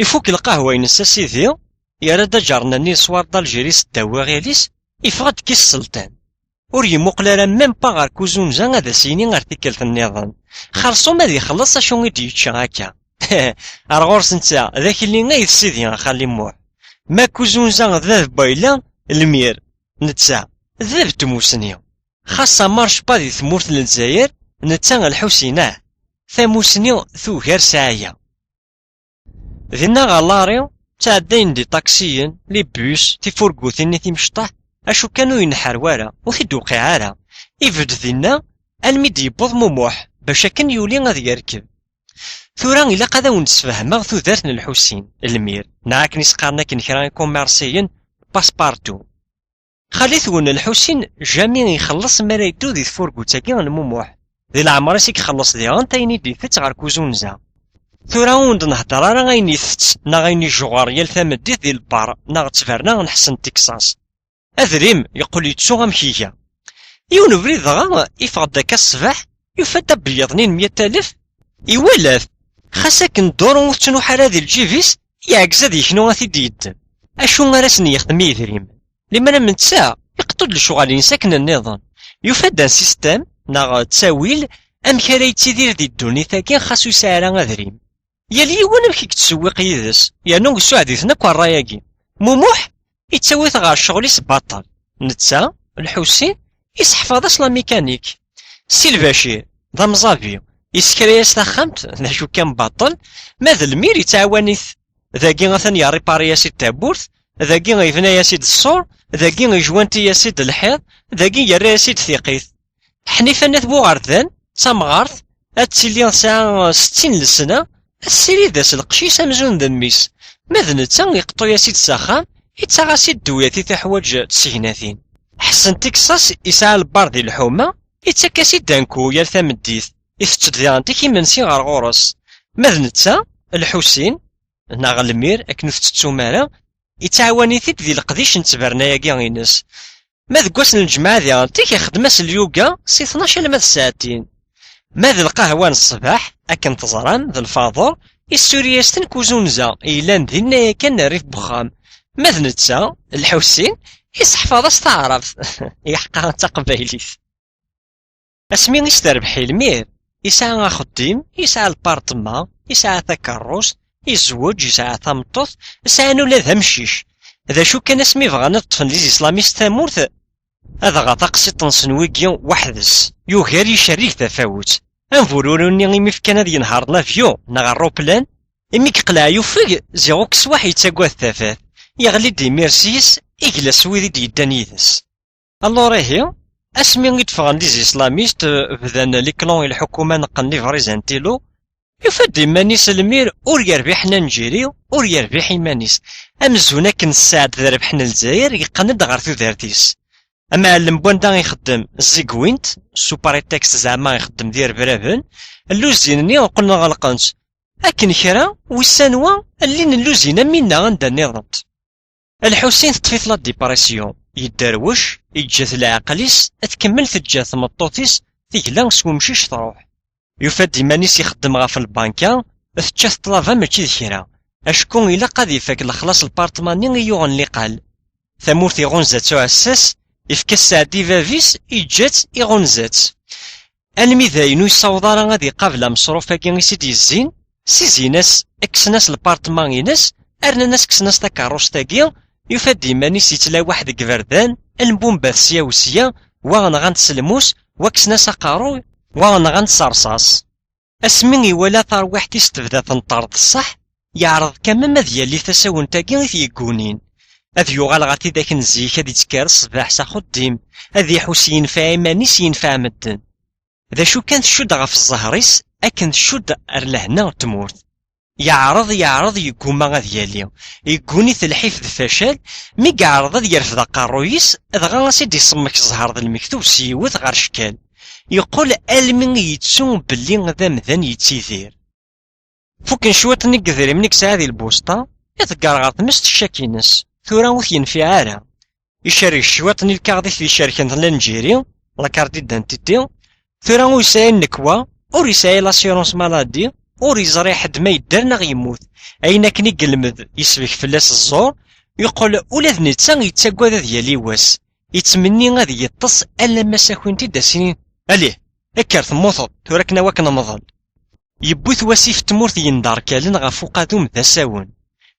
يفوك القهوة ينسى سيدي، يرى جارنا صوار دالجيريس داوي غيليس، يفغد كيس السلطان. ور يموقل راه ميم با غار كوزونزا غادا سيني غار تيكلت النظام، خالصو ما يخلص اشو يدي يتشا هكا. ارغورس نتا ذاك اللي غايد سيدي خلي موح، ما كوزونزا ذاب بايلا المير نتا ذاب تموسني، خاصة مارش با دي ثمورت للجزائر نتا الحسيناه ثموسني ثو غير ساعية. ذينا غالاري تعدين دي طاكسيين لي بوس تيفورقوثيني تيمشطح اشو كانو ينحر وارا وخيدوقي عارا يفد ذينا الميد يبوض مموح باش كان يولي غادي يركب. ثورا إلا قادا ونتسفهما ثو ذاتنا الحسين المير نعاك نسقارنا كنكرا كوميرسيين باسبارتو. خليثون الحسين جامي يخلص مرايتو دي تفورقوتاكي المموح ذي العمر سيك خلص دي غانتايني دي ثت غار كوزونزا. ثورا وند نهضر راه غايني ثت نا غايني جوغار يال ثمديت ديال البار نا غتفرنا غنحسن تكساس أذريم يقول يتسو غمكيكا. يون بريد غا يفغد داك الصباح يفتا بليضنين 100,000 يولف خاصك ندورو وتنو حرا ديال الجيفيس يعكز هادي شنو غادي يديد اشو غارسني يخدم يدريم لما من تسا يقتل الشغالين ساكن النظام يفدا سيستم نا تساويل امكارا يتيدير دي الدوني ثاكين خاصو يسعرا أذريم يالي وانا مكيك تسويق يدس يانو سعديتنا كوراياكي موموح يتسويت غار شغليس باطل نتا الحسين يسحفظ اصلا ميكانيك سي البشير ذا مزابي يسكرياس تاخمت ذا شو كان باطل ماذا المير يتعاونيث ذاكي غاثن ياريباري يا سيد تابورث ذاكي غيفنا يا سيد الصور ذاكي غيجوانتي يا سيد الحيض ذاكي يرى يا سيد ثقيث حنيفة ناث بوغاردان تامغارث اتسيلي ساعة 60 لسنة السيري داس القشيس امزون ذميس ماذا نتا يقطو يا سيد ساخام يتساغا سيد دوياتي تحواج تسيناثين حسن تكساس يسعى البار ديال الحومة يتساكا سيد دانكو يال ثامديث يفتد ديانتي كيمنسي غار غورس ماذا نتا الحسين نا المير اكنو فتتسومارا يتعاونيثي ديال القديش نتبرنايا كاينس ماذا كواس الجماعة ديانتي كيخدماس اليوغا سي 12 لماذا ساعتين ماذا القهوة الصباح اكن تزران ذا الفاضور يسورياستن كوزونزا إيلان دينا كان ريف بخام ماذا نتا الحسين يصحفظ استعرف يحقا تقبايليث اسمي يستربحي المير يسعى خديم يسعى البارتما يسعى تكروس يزوج يسعى ثمطوث يسعى نولا ذا مشيش هذا شو كان اسمي بغانا طفن لي اسلاميست ثامورث هذا غطاقسي تنسنويكيون وحدس يوغير يشريك تفاوت انفوروروني غيمي في كان ينهار لافيو نغا روبلان امي كقلع يوفق زيغوكس واحد يتاقوا الثافات يغلي دي ميرسيس إجلس ويدي ديدان يدس الله راهي اسمي يدفغن لي اسلاميست بدان لي كلون الحكومة نقن لي فريزانتيلو يفد مانيس المير اور يربح حنا نجيري اور يربح مانيس امزونا كنساعد ذا ربحنا الجزائر يقند غير تودارتيس اما المبوان دا يخدم الزيكوينت سوبر تكست زعما يخدم ديال برافن اللوزينني وقلنا غلقنت اكن كرا وسانوا اللي نلوزينا منا غندا نضبط الحسين تطفيت لا ديبرسيون يدروش يجات العقليس تكمل تجات مطوطيس تيكلا سومشيش تروح يفاد مانيس يخدم غا في البانكا تجات طلافا ماشي ذكرا اشكون الا قاد يفاك الخلاص البارتماني يوغن اللي قال ثمورتي غونزات عساس يفك السعدي فافيس يجات يغونزات انمي ذاينو يصوضارا غادي قابل مصروفا كي يسيد يزين سي زيناس اكسناس البارتمان يناس ارنا ناس كسناس تاكاروس تاكيا يفاد مانيس يتلا واحد كفردان المبومبات سياوسيا وغنغان تسلموس وكسناس اقارو وغنغان صرصاص اسمي ولا تروحتي استبدا تنطرد الصح يعرض كما ديال لي تساون تاكيا يكونين هذ يوغال غاتي داك نزيك هادي تكار الصباح سا خديم هذي حوسي ينفع مانيس ينفع مدن ذا شو كان تشد غا في الزهريس اكن تشد لهنا تمورت يعرض يقوم غادي يالي يقوني الحيف الفشل مي يعرض غادي يرفض قارويس دغا سيدي يسمك الزهر ذا المكتوب سيوت غير شكال يقول المن يتسون باللي غدا مذان يتيذير فوكن شوات نقذري منك ساعة البوسطة يتقار غا تمست الشاكينس ثورا وث ينفع عارا يشاري شوات الكاردي في شركة لنجيري لا كارتي دانتيتي ثورا ويساي النكوا اور يساي لاسيورونس مالادي ور يزري حد ما يدار ناغ يموت أين كني قلمد يسبك فلاس الزور يقول ولاد نتا يتاقوى ديالي واس يتمني غادي يطس ألا ما ساكنتي داسين أليه أكار تموتض تراكنا واك نمضل يبوث واسيف تمورث يندار كالن غا فوقادوم ذا ساون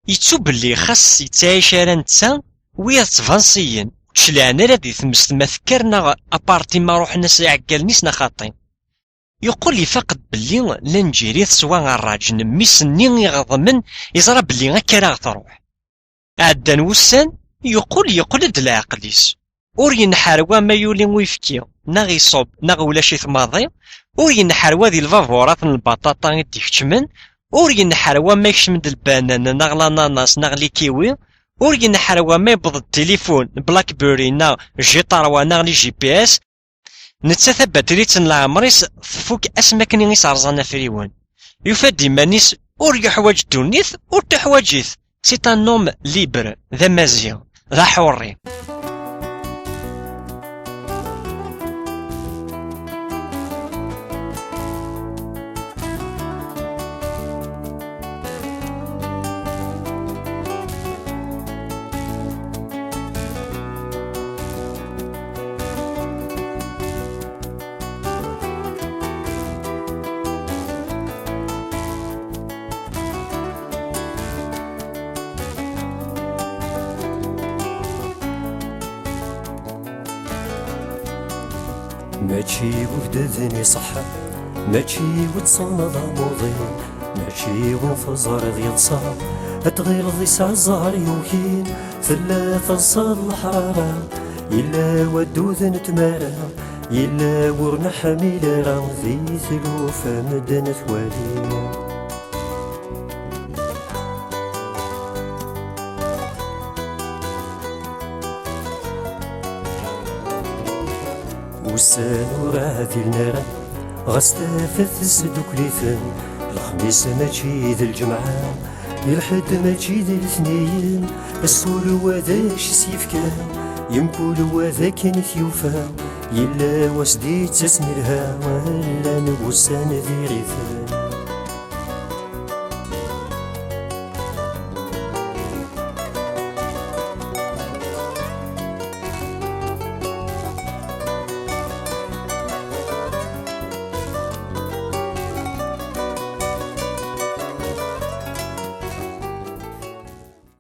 يتسو بلي خاص يتعيش على نتا ويا تفانسيين تشلعنا رادي تمست ما فكرنا أبارتي ما روحنا ساعقالنيس نخاطين يقول لي فقد بلي لنجيري سوا الراجل ميسني يغضمن يزرى بلي غاكا راه تروح عدان وسان يقول د العقليس ور ينحر وما يولي ويفكي ناغ يصوب ناغ ولا شي ثماضي ور ينحر وادي الفافورات من البطاطا يديكتمن ور ينحر وما يكشمد البانان ناغ لاناناس ناغ لي كيوي ور ينحر وما يبض التليفون بلاك بيري ناغ جيطار ناغ لي جي بي اس نتسا باتريت العمريس فوق اسماكن يسرزانا فريون يفاد مانيس ور يحواج الدونيث ور تحواجيث سي ان نوم ليبر ذا مازيغ ذا حوري ماشي وفدذني صحة ماشي وتصنض موضي ماشي وفزر ذي تصاب أتغير ذي سعزار يوكين ثلاثة صاد الحرارة إلا ودوذ نتمارا إلا ورنا حميلة راه ذي ثلوف مدن ثوالي وسان وراه ذي النار غستافث السدوكليثن الخميس ماشي ذي الجمعة الحد ماشي ذي الاثنين السول وذاش سيف كان يمكول وذا كان ثيوفا إلا وسدي تسميرها ولا نبوسان ذي غيثان